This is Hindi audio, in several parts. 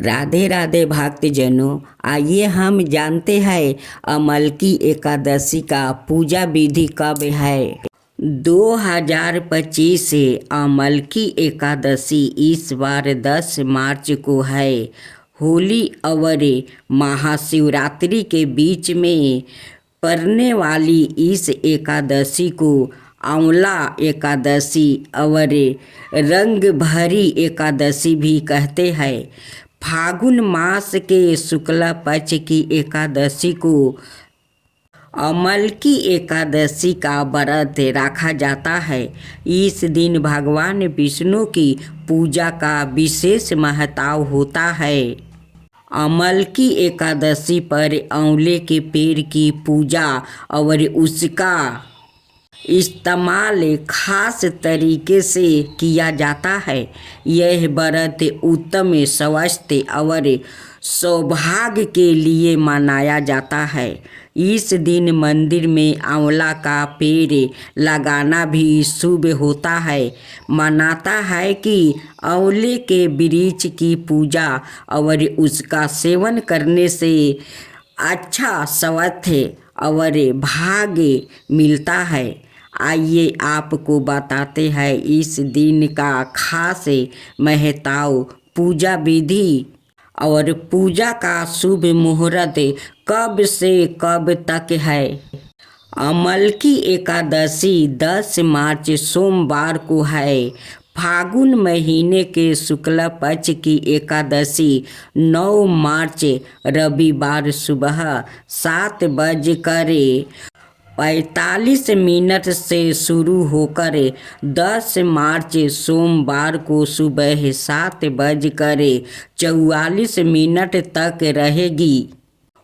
राधे राधे भक्तजनों, आइए हम जानते हैं अमलकी एकादशी का पूजा विधि कब है। 2025 से अमलकी एकादशी इस बार 10 मार्च को है। होली और महाशिवरात्रि के बीच में पड़ने वाली इस एकादशी को आंवला एकादशी और रंग भरी एकादशी भी कहते हैं। फागुन मास के शुक्ल पक्ष की एकादशी को अमलकी एकादशी का व्रत रखा जाता है। इस दिन भगवान विष्णु की पूजा का विशेष महत्व होता है। अमलकी एकादशी पर आंवले के पेड़ की पूजा और उसका इस्तेमाल खास तरीके से किया जाता है। यह व्रत उत्तम स्वास्थ्य और सौभाग्य के लिए मनाया जाता है। इस दिन मंदिर में आंवला का पेड़ लगाना भी शुभ होता है। मानता है कि आंवले के वृक्ष की पूजा और उसका सेवन करने से अच्छा स्वास्थ्य और भाग्य मिलता है। आइए आपको बताते हैं इस दिन का खास महत्व, पूजा विधि और पूजा का शुभ मुहूर्त कब से कब तक है। अमलकी एकादशी 10 मार्च सोमवार को है। फागुन महीने के शुक्ल पक्ष की एकादशी 9 मार्च रविवार सुबह 7:45 से शुरू होकर 10 मार्च सोमवार को सुबह 7:44 तक रहेगी।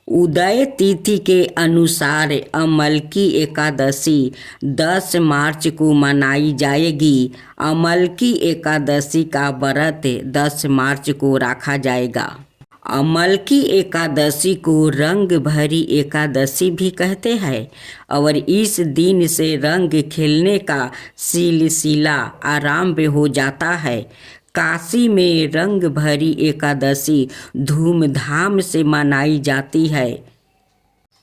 उदय तिथि के अनुसार अमलकी एकादशी 10 मार्च को मनाई जाएगी। अमलकी एकादशी का व्रत 10 मार्च को रखा जाएगा। अमलकी एकादशी को रंग भरी एकादशी भी कहते हैं और इस दिन से रंग खेलने का सिलसिला आरंभ हो जाता है। काशी में रंग भरी एकादशी धूमधाम से मनाई जाती है।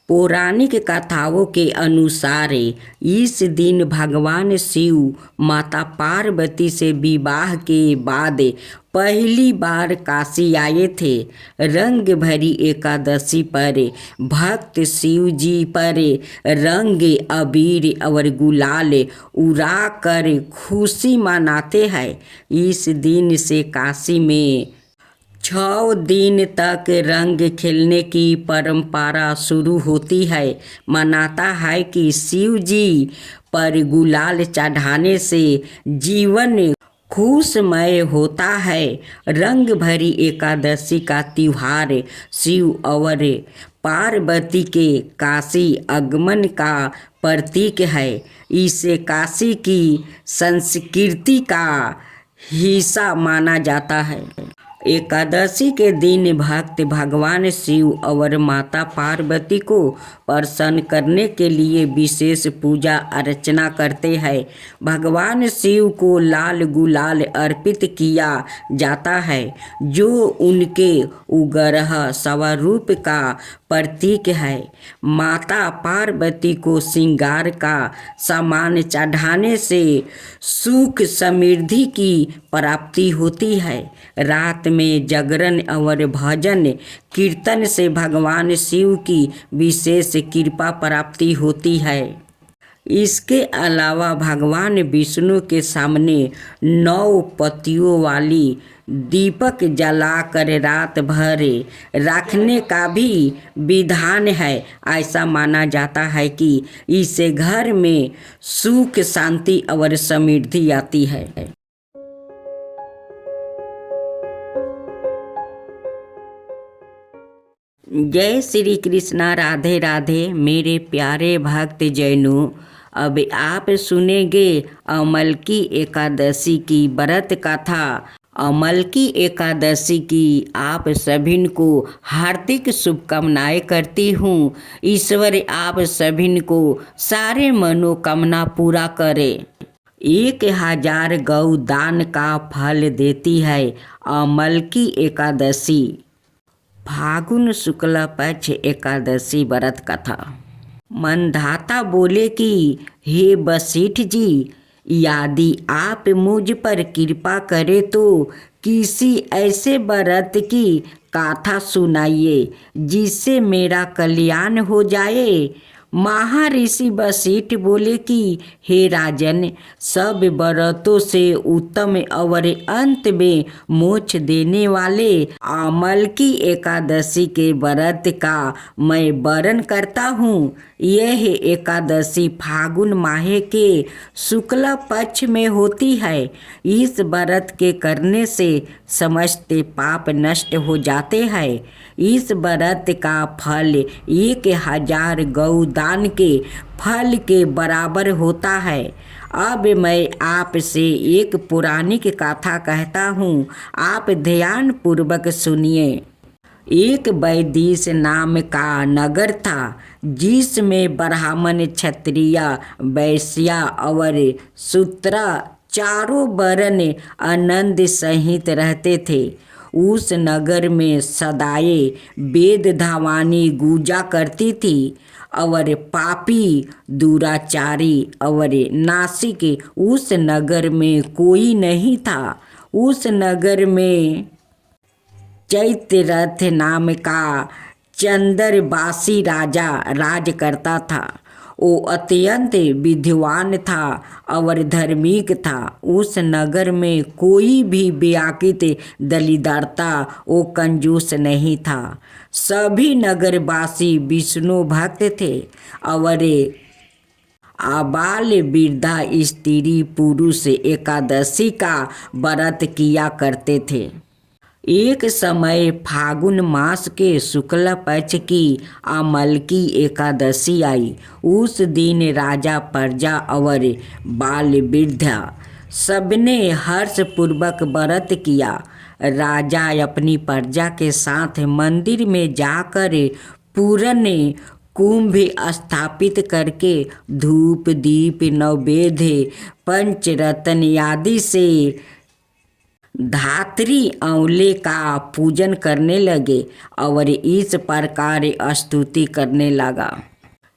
पौराणिक कथाओं के अनुसार इस दिन भगवान शिव माता पार्वती से विवाह के बाद पहली बार काशी आए थे। रंग भरी एकादशी पर भक्त शिव जी पर रंग अबीर और गुलाल उड़ा कर खुशी मनाते हैं। इस दिन से काशी में 6 दिन तक रंग खेलने की परंपरा शुरू होती है। मानता है कि शिव जी पर गुलाल चढ़ाने से जीवन खुशमय होता है। रंग भरी एकादशी का त्योहार शिव और पार्वती के काशी आगमन का प्रतीक है। इसे काशी की संस्कृति का हिस्सा माना जाता है। एकादशी के दिन भक्त भगवान शिव और माता पार्वती को प्रसन्न करने के लिए विशेष पूजा अर्चना करते हैं। भगवान शिव को लाल गुलाल अर्पित किया जाता है, जो उनके उग्र स्वरूप का प्रतीक है। माता पार्वती को श्रृंगार का सामान चढ़ाने से सुख समृद्धि की प्राप्ति होती है। रात में जागरण और भजन कीर्तन से भगवान शिव की विशेष कृपा प्राप्ति होती है। इसके अलावा भगवान विष्णु के सामने 9 पत्तियों वाली दीपक जलाकर रात भर रखने का भी विधान है। ऐसा माना जाता है कि इससे घर में सुख शांति और समृद्धि आती है। जय श्री कृष्णा, राधे राधे मेरे प्यारे भक्त जैनों। अब आप सुनेंगे अमलकी एकादशी की व्रत कथा। अमलकी एकादशी की आप सभी को हार्दिक शुभकामनाएं करती हूँ। ईश्वर आप सभी को सारे मनोकामना पूरा करे। 1000 गौ दान का फल देती है अमलकी एकादशी। फागुन शुक्ल पक्ष एकादशी व्रत कथा। मंधाता बोले कि हे वशिष्ठ जी, यदि आप मुझ पर कृपा करें तो किसी ऐसे व्रत की कथा सुनाइए जिससे मेरा कल्याण हो जाए। महर्षि वशिष्ठ बोले कि हे राजन, सब व्रतों से उत्तम और अंत में मोक्ष देने वाले अमलकी एकादशी के व्रत का मैं वर्णन करता हूँ। यह एकादशी फागुन माह के शुक्ल पक्ष में होती है। इस व्रत के करने से समस्त पाप नष्ट हो जाते हैं। इस व्रत का फल 1000 गौदान के फल के बराबर होता है। अब मैं आपसे एक पौराणिक कथा कहता हूँ, आप ध्यान पूर्वक सुनिए। एक वैदिश नाम का नगर था जिसमें ब्राह्मण, क्षत्रिय, वैश्य और शूद्र चारों वर्ण आनंद सहित रहते थे। उस नगर में सदाए वेद धावानी गूंजा करती थी और पापी, दुराचारी और नासिक उस नगर में कोई नहीं था। उस नगर में चैत्यरथ नाम का चंद्रवासी राजा राज करता था। वो अत्यंत विद्वान था और धार्मिक था। उस नगर में कोई भी व्याकृत दलिद्रता वो कंजूस नहीं था। सभी नगरवासी विष्णु भक्त थे और आबाल वृद्धा स्त्री पुरुष एकादशी का व्रत किया करते थे। एक समय फागुन मास के शुक्ल पक्ष की अमलकी एकादशी आई। उस दिन राजा, प्रजा और बाल वृद्धा सबने हर्षपूर्वक व्रत किया। राजा अपनी प्रजा के साथ मंदिर में जाकर पूर्ण कुंभ स्थापित करके धूप, दीप, नैवेद्य, पंचरत्न आदि से धात्री आंवले का पूजन करने लगे और इस प्रकार स्तुति करने लगा।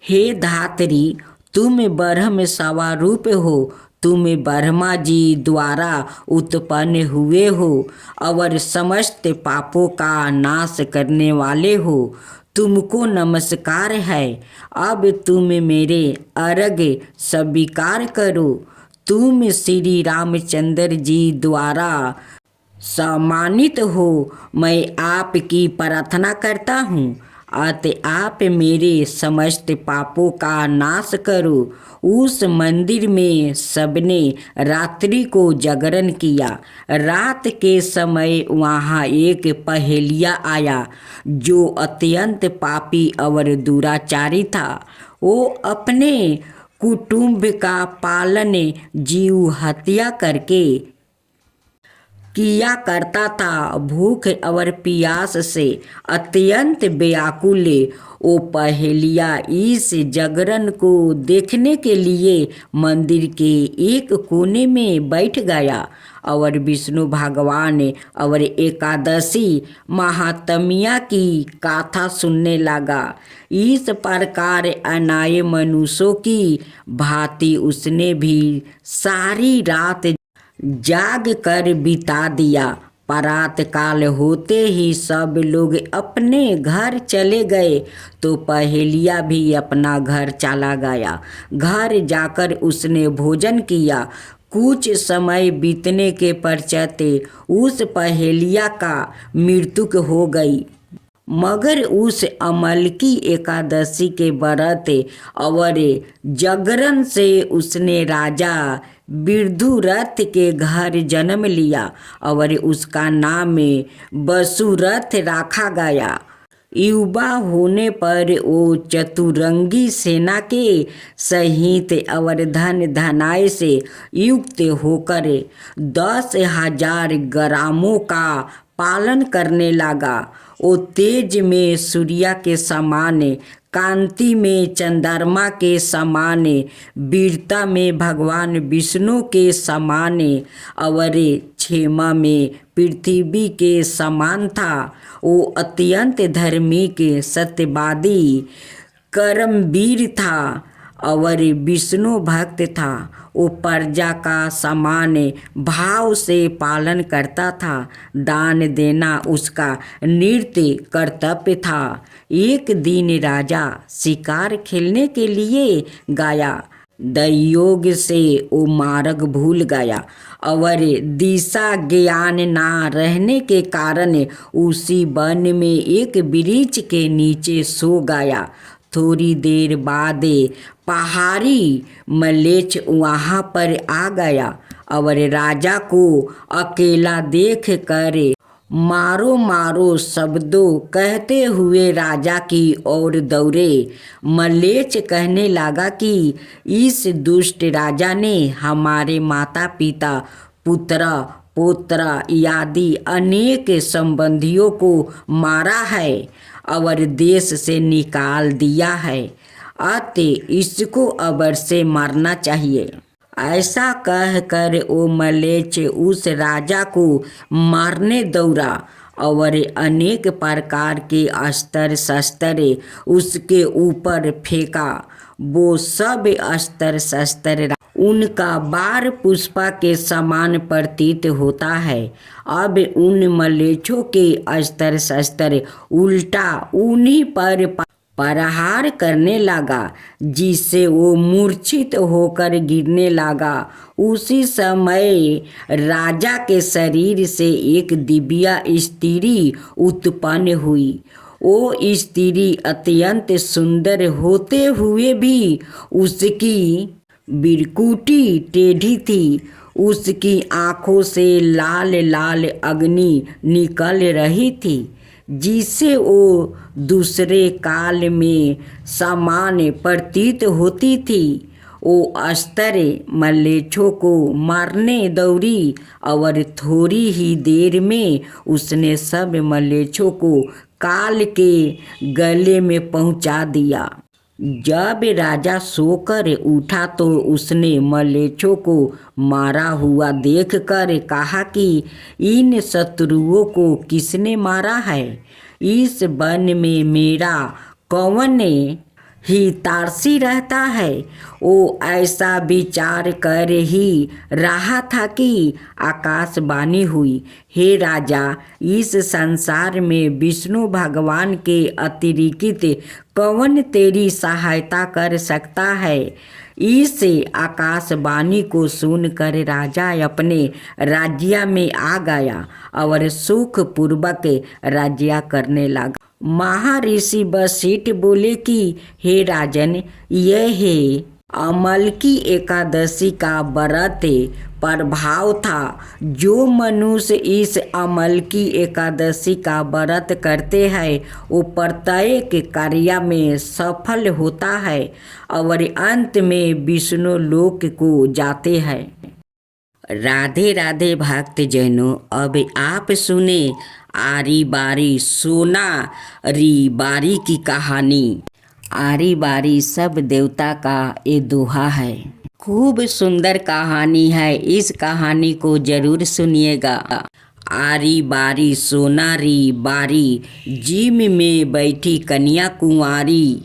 हे धात्री, तुम ब्रह्म स्वरूप हो, तुम ब्रह्मा जी द्वारा उत्पन्न हुए हो और समस्त पापों का नाश करने वाले हो। तुमको नमस्कार है। अब तुम मेरे अर्घ्य स्वीकार करो। तुम श्री रामचंद्र जी द्वारा सम्मानित हो। मैं आपकी प्रार्थना करता हूँ, अतः आप मेरे समस्त पापों का नाश करो। उस मंदिर में सबने रात्रि को जागरण किया। रात के समय वहाँ एक पहेलिया आया जो अत्यंत पापी और दुराचारी था। वो अपने कुटुंब का पालन जीव हत्या करके किया करता था। भूख और प्यास से अत्यंत व्याकुल वो पहेलिया इस जागरण को देखने के लिए मंदिर के एक कोने में बैठ गया और विष्णु भगवान और एकादशी महात्म्य की कथा सुनने लगा। इस प्रकार अनाय मनुष्यों की भांति उसने भी सारी रात जाग कर बिता दिया। प्रातः काल होते ही सब लोग अपने घर चले गए तो पहेलिया भी अपना घर चला गया। घर जाकर उसने भोजन किया। कुछ समय बीतने के पश्चात उस पहेलिया का मृत्यु हो गई। मगर उस अमलकी एकादशी के व्रत और जागरण से उसने राजा विदुरथ के घर जन्म लिया और उसका नाम वसुरथ रखा गया। युवा होने पर वो चतुरंगी सेना के सहित और धन धनाय से युक्त होकर 10,000 ग्रामों का पालन करने लगा। वो तेज में सूर्य के समान कांति में चंद्रमा के समान, वीरता में भगवान विष्णु के समान, और क्षेमा में पृथ्वी के समान था। वो अत्यंत धार्मिक, सत्यवादी, कर्मवीर था और विष्णु भक्त था। वो प्रजा का समान भाव से पालन करता था। दान देना उसका नित्य कर्तव्य था। एक दिन राजा शिकार खेलने के लिए गया। दुर्योग से वो मार्ग भूल गया और दिशा ज्ञान ना रहने के कारण उसी वन में एक वृक्ष के नीचे सो गया। थोड़ी देर बाद पहाड़ी मलेच्छ वहाँ पर आ गया और राजा को अकेला देख कर मारो मारो शब्दों कहते हुए राजा की ओर दौड़े। मलेच्छ कहने लगा कि इस दुष्ट राजा ने हमारे माता पिता, पुत्र पौत्र आदि अनेक संबंधियों को मारा है और देश से निकाल दिया है। अतः इसको अवश्य मारना चाहिए। ऐसा कहकर वो मलेच्छ उस राजा को मारने दौड़ा और अनेक प्रकार के अस्त्र शस्त्र उसके ऊपर फेंका। वो सब अस्त्र शस्त्र उनका बार पुष्पा के समान प्रतीत होता है। अब उन मलेच्छों के अस्त्र शस्त्र उल्टा उन्हीं पर प्रहार करने लगा, जिससे वो मूर्छित होकर गिरने लगा। उसी समय राजा के शरीर से एक दिव्या स्त्री उत्पन्न हुई। वो स्त्री अत्यंत सुंदर होते हुए भी उसकी बिरकुटी टेढ़ी थी। उसकी आँखों से लाल लाल अग्नि निकल रही थी, जिससे वो दूसरे काल में समान प्रतीत होती थी। वो अस्त्र मलेच्छों को मारने दौड़ी और थोड़ी ही देर में उसने सब मलेच्छों को काल के गले में पहुंचा दिया। जब राजा सोकर उठा तो उसने मलेच्छों को मारा हुआ देखकर कहा कि इन शत्रुओं को किसने मारा है? इस वन में मेरा कौन हितैषी रहता है? वो ऐसा विचार कर ही रहा था कि आकाशवाणी हुई, हे राजा, इस संसार में विष्णु भगवान के अतिरिक्त कौन तेरी सहायता कर सकता है? इस आकाशवाणी को सुनकर राजा अपने राज्य में आ गया और सुखपूर्वक राज्य करने लगा। महर्षि वशिष्ठ बोले कि हे राजन, यह है अमलकी एकादशी का व्रत प्रभाव था। जो मनुष्य इस अमलकी एकादशी का व्रत करते हैं वो प्रत्येक कार्य में सफल होता है और अंत में विष्णु लोक को जाते हैं। राधे राधे भक्तजनों, अब आप सुने आरी बारी सोना री बारी की कहानी। आरी बारी सब देवता का ये दोहा है। खूब सुंदर कहानी है, इस कहानी को जरूर सुनिएगा। आरी बारी सोनारी बारी, जिम में बैठी कन्या कुंवारी।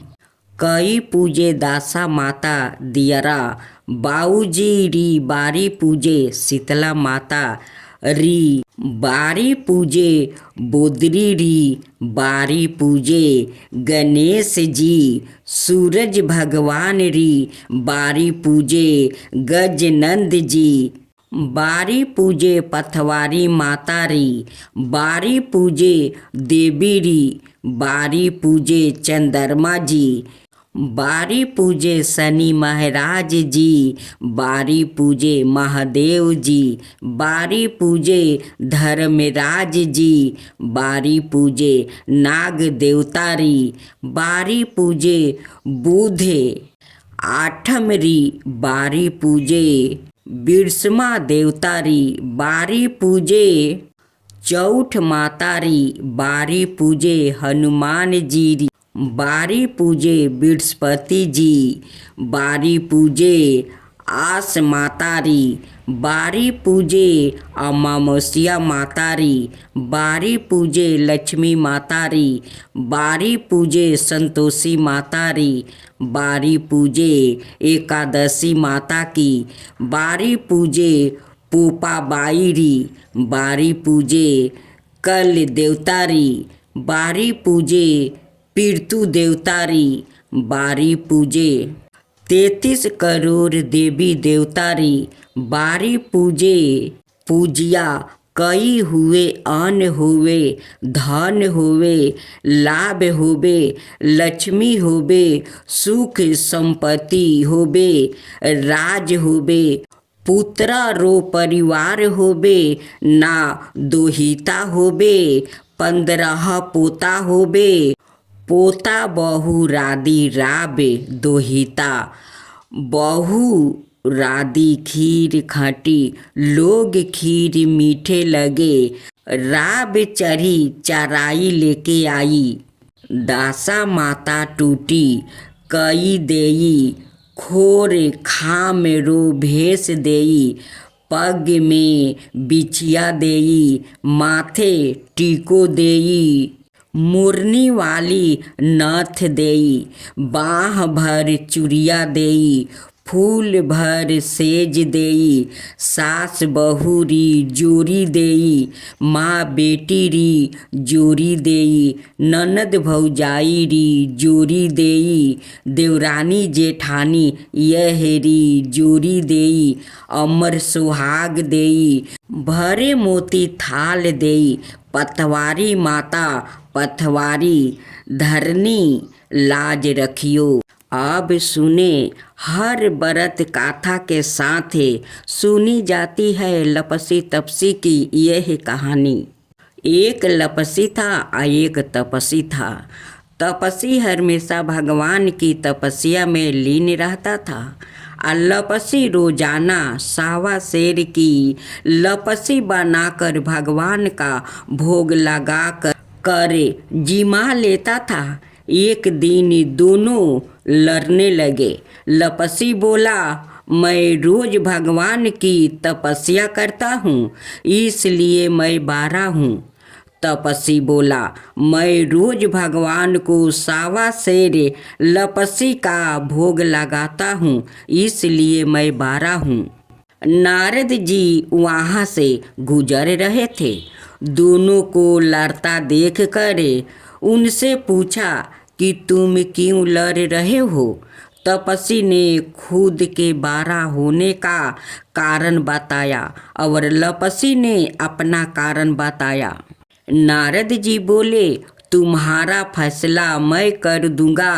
कई पूजे दासा माता दियरा, बाऊजी री बारी पूजे शीतला माता री बारी पूजे बोदरी री बारी पूजे गणेश जी। सूरज भगवान री बारी पूजे गजनंद जी। बारी पूजे पथवारी माता री बारी पूजे देवी री बारी पूजे चंद्रमा जी। बारी पूजे शनि महाराज जी बारी पूजे महादेव जी। बारी पूजे धर्मराज जी बारी पूजे नाग देवता री बारी पूजे बुधे। आठम री बारी पूजे बिरसमा देवता री बारी पूजे चौठ माता री बारी पूजे हनुमान जी री बारी पूजे बृहस्पति जी, बारी पूजे आस मातारी, बारी पूजे अमावस्या मातारी, बारी पूजे लक्ष्मी मातारी, बारी पूजे संतोषी मातारी, बारी पूजे एकादशी माता की, बारी पूजे पूपा बाईरी, बारी पूजे कल देवतारी, बारी पूजे पीरतू देवतारी, बारी पूजे 33 करोड़ देवी देवतारी, बारी पूजे पूजिया कई हुए अन्न होवे, धन होवे, लाभ होवे, लक्ष्मी होवे, सुख संपत्ति होवे, राज होवे, पुत्रा रो परिवार होवे, ना दोहिता होवे, 15 पोता होवे, पोता बहु राधी राबे दोहिता, बहु राधी खीर खटी, लोग खीर मीठे लगे, राब चढ़ी चराई लेके आई, दासा माता टूटी कई देई, खोर खाम रो भेस देई, पग में बिछिया देई, माथे टीको देई, मुरनी वाली नथ देई, बाह भर चूड़िया देई, फूल भर सेज देई, सास बहू री जोरी देई, माँ बेटी री जोरी देई, ननद भौजाई री जोरी देई, देवरानी जेठानी यह री जोरी देई, अमर सुहाग देई, भरे मोती थाल देई, पतवारी माता पतवारी धरनी लाज रखियो। अब सुने हर बरत गाथा के साथ सुनी जाती है लपसी तपसी की यह कहानी। एक लपसी था और एक तपसी था। तपसी हमेशा भगवान की तपस्या में लीन रहता था और लपसी रोजाना सावा शेर की लपसी बनाकर भगवान का भोग लगा कर जिमा लेता था। एक दिन दोनों लड़ने लगे। लपसी बोला, मैं रोज भगवान की तपस्या करता हूँ, इसलिए मैं बारा हूँ। तपसी बोला, मैं रोज भगवान को सावा शेर लपसी का भोग लगाता हूँ, इसलिए मैं बारा हूँ। नारद जी वहाँ से गुजर रहे थे। दोनों को लड़ता देख कर उनसे पूछा कि तुम क्यों लड़ रहे हो। तपसी ने खुद के बारा होने का कारण बताया और लपसी ने अपना कारण बताया। नारद जी बोले, तुम्हारा फैसला मैं कर दूंगा।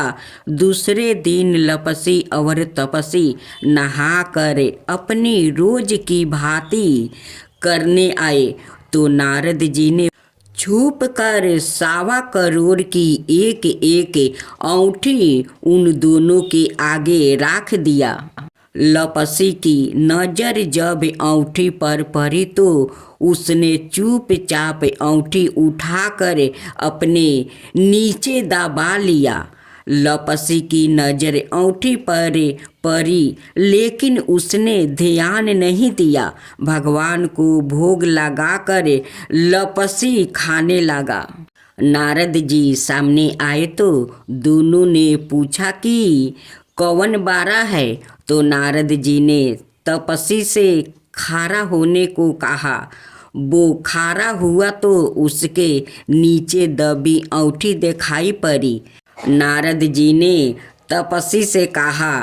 दूसरे दिन लपसी और तपसी नहा कर अपनी रोज की भांति करने आए तो नारद जी ने छुप कर 1.25 करोड़ की एक एक औंठी उन दोनों के आगे रख दिया। लपसी की नजर जब औंठी पर पड़ी तो उसने चुपचाप औंठी उठाकर अपने नीचे दबा लिया। लपसी की नजर औंठी पर पड़ी लेकिन उसने ध्यान नहीं दिया। भगवान को भोग लगाकर लपसी खाने लगा। नारद जी सामने आए तो दोनों ने पूछा कि कौन बारा है। तो नारद जी ने तपसी से खारा होने को कहा। वो खारा हुआ तो उसके नीचे दबी औंठी दिखाई पड़ी। नारद जी ने तपसी से कहा,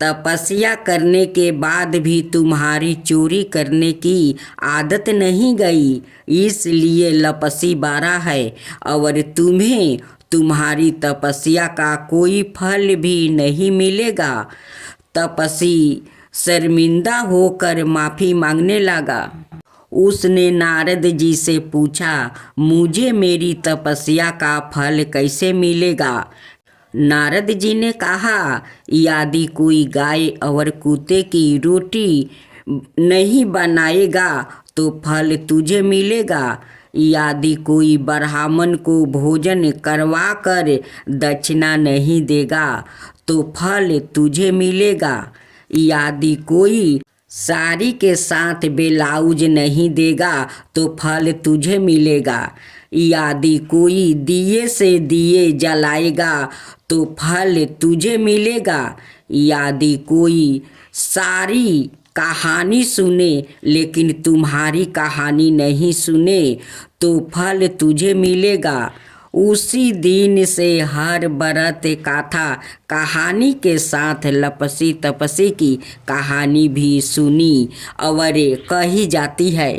तपस्या करने के बाद भी तुम्हारी चोरी करने की आदत नहीं गई, इसलिए लपसी बारा है और तुम्हें तुम्हारी तपस्या का कोई फल भी नहीं मिलेगा। तपसी शर्मिंदा होकर माफ़ी मांगने लगा। उसने नारद जी से पूछा, मुझे मेरी तपस्या का फल कैसे मिलेगा। नारद जी ने कहा, यदि कोई गाय और कुत्ते की रोटी नहीं बनाएगा तो फल तुझे मिलेगा। यदि कोई ब्राह्मण को भोजन करवा कर दक्षिणा नहीं देगा तो फल तुझे मिलेगा। यदि कोई साड़ी के साथ ब्लाउज नहीं देगा तो फल तुझे मिलेगा। यदि कोई दिए से दिए जलाएगा तो फल तुझे मिलेगा। यदि कोई सारी कहानी सुने लेकिन तुम्हारी कहानी नहीं सुने तो फल तुझे मिलेगा। उसी दिन से हर बरत कथा कहानी के साथ लपसी तपसी की कहानी भी सुनी और कही जाती है।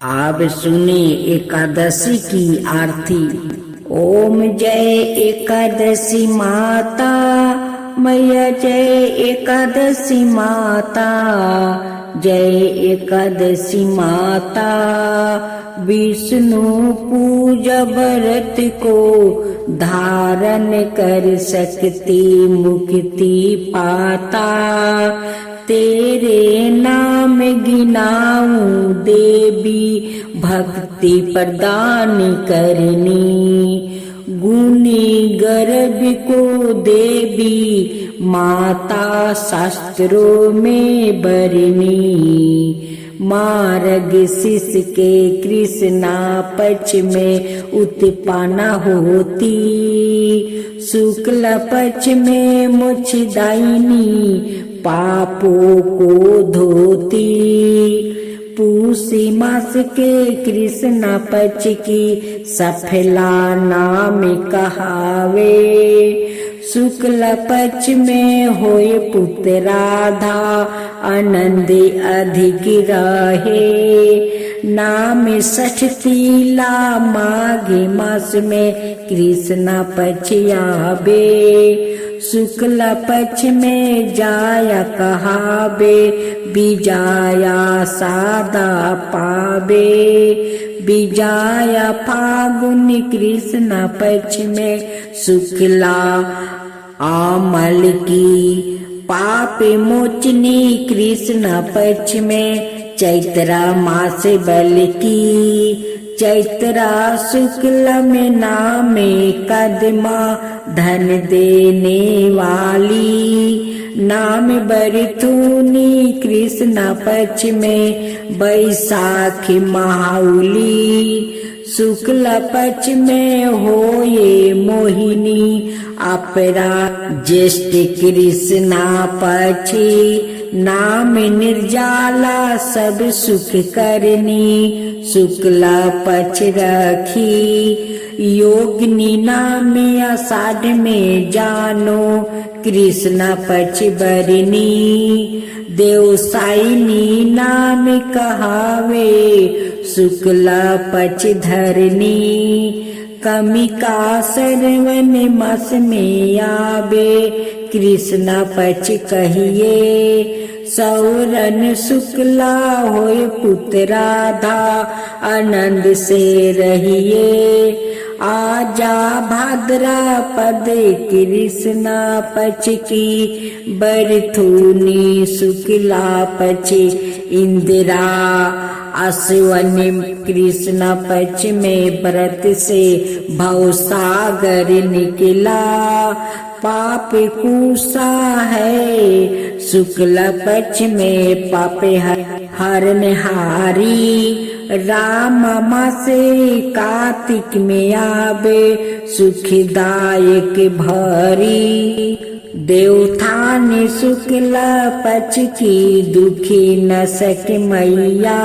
आप सुने एकादशी की आरती। ओम जय एकादशी माता मैया, जय एकादशी माता, जय एकादशी माता। विष्णु पूजा व्रत को धारण कर सकती मुक्ति पाता। तेरे नाम गिनाऊं देवी भक्ति प्रदान करनी। गुनी गर्भ को देवी माता शास्त्रों में बरनी। मार्ग शिष्य के कृष्णा पक्ष में उत्पन्न होती। शुक्ल पक्ष में मोक्षदायिनी पापों को धोती। पूसी मास के कृष्ण पक्ष की सफला नाम कहावे। शुक्ल पक्ष में होए पुत्र राधा आनंद अधिक रहे। नाम षष्ठीला माघ मास में कृष्ण पक्ष आवे। शुक्ल पक्ष में जाया कहावे विजाया सादा पावे। विजाया फागुन कृष्ण पक्ष में शुक्ला आमल की। पाप मोचनी कृष्ण पक्ष में चैत्रा मास बल की। चैत्रा शुक्ल में नामे कदमा धन देने वाली। नाम बरथुनी कृष्ण पक्ष में बैसाखी महाउली। शुक्ल पक्ष में होए मोहिनी अपरा ज्येष्ठ कृष्णा पक्षी। नाम निर्जाला सब सुख करनी शुक्ल पक्ष रखी। योगिनी नाम आषाढ़ में जानो कृष्ण पक्ष बरनी। देवसायिनी नाम कहावे शुक्ल पक्ष धरनी। कमिका श्रवण मास में आवे कृष्ण पक्ष कहिए। सौरन शुक्ला होए पुत्र राधा आनंद से रहिए। आजा भाद्रपद कृष्ण पक्ष की बरथुनी शुक्ला पक्ष इंदिरा। आश्विन कृष्ण पक्ष में व्रत से भवसागर निकला। पाप कुसा है शुक्ल पक्ष में पाप हरनहारी। राम मासे कार्तिक में आवे सुखदायक भरी। देवथान शुक्ल पक्ष की दुखी न सक मैया।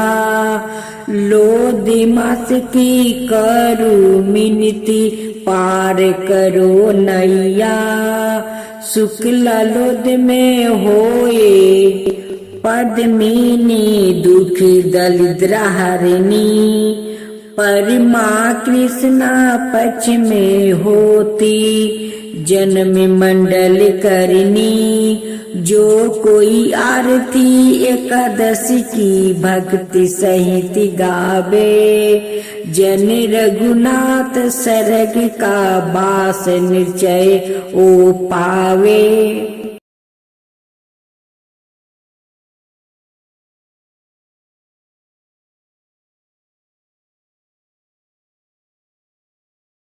लोध मास की करू मिनती पार करो नैया। शुक्ल लोध में होए पद्मिनी दुख दरिद्र हरनी। परमा कृष्ण पक्ष में होती जन्म मंडल करनी। जो कोई आरती एकादशी की भक्ति सहित गावे। जन रघुनाथ सरग का बास निश्चय ओ पावे।